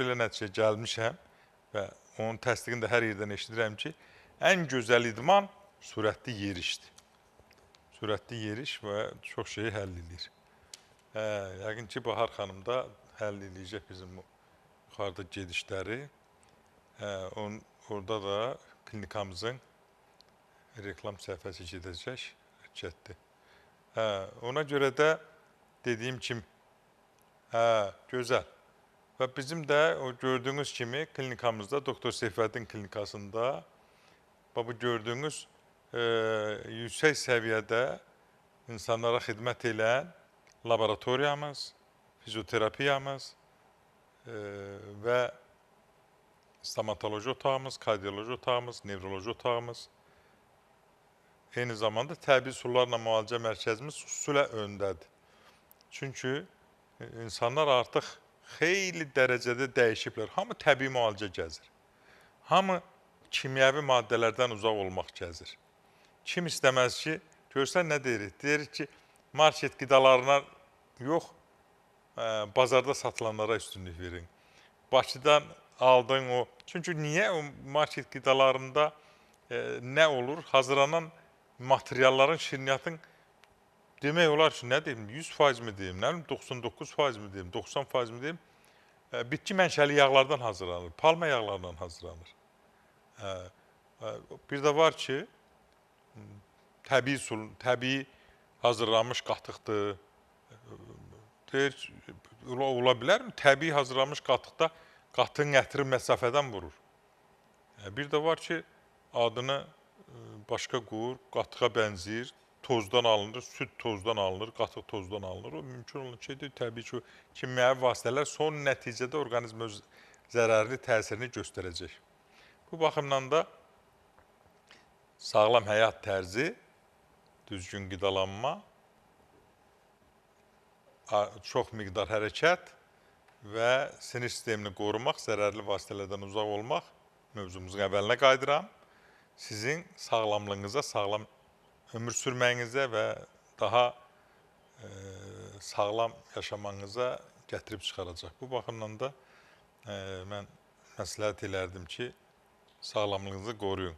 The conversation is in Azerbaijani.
belə nəticəyə gəlmişəm və onun təsdiqini də hər yerdən eşidirəm ki, ən gözəl idman sürətli yerişdir. Sürətli yeriş və çox şeyi həll edir. Yəqin ki, Bahar xanım da həll edəcək bizim yuxarıda gedişləri. Orada da klinikamızın reklam səhifəsi gedəcək, getdi. Ona görə də dediyim kimi, gözəl. Və bizim də o gördüyünüz kimi klinikamızda, Doktor Seyfəddin klinikasında bu gördüyünüz yüksək səviyyədə insanlara xidmət edən laboratoriyamız, fizioterapiyamız və stomatoloji otağımız, kardioloji otağımız, nevroloji otağımız, eyni zamanda təbii sularla müalicə mərkəzimiz xüsusilə öndədir. Çünki insanlar artıq xeyli dərəcədə dəyişiblər. Hamı təbii müalicə gəzir. Hamı kimyəvi maddələrdən uzaq olmaq gəzir. Kim istəməz ki, görsən nə deyirik? Deyirik ki, market qidalarına yox, bazarda satılanlara üstünlük verin. Bakıdan aldığın o, çünki niyə o market qidalarında nə olur? Hazırlanan materialların, şirniyyatın demək olar ki, nə deyim, 100% mi deyim, 99% mi deyim, 90% mi deyim, bitki mənşəli yağlardan hazırlanır, palma yağlarından hazırlanır. Bir də var ki, təbii hazırlanmış qatıqdır. Deyir, ola bilərmi? Təbii hazırlanmış qatıqda qatığın ətri məsafədən vurur. Bir də var ki, adını başqa qoyur, qatığa bənzəyir, tozdan alınır, süd tozdan alınır, qatıq tozdan alınır. O mümkün olan şeydir. Təbii ki, kimyəvi vasitələr son nəticədə orqanizmə öz zərərli təsirini göstərəcək. Bu baxımdan da sağlam həyat tərzi, düzgün qidalanma, çox miqdar hərəkət və sinir sistemini qorumaq, zərərli vasitələrdən uzaq olmaq mövzumuzun əvvəlinə qayıdıram. Sizin sağlamlığınıza, sağlam ömür sürməyinizə və daha sağlam yaşamanıza gətirib çıxaracaq. Bu baxımdan da mən məsləhət elərdim ki, sağlamlığınızı qoruyun.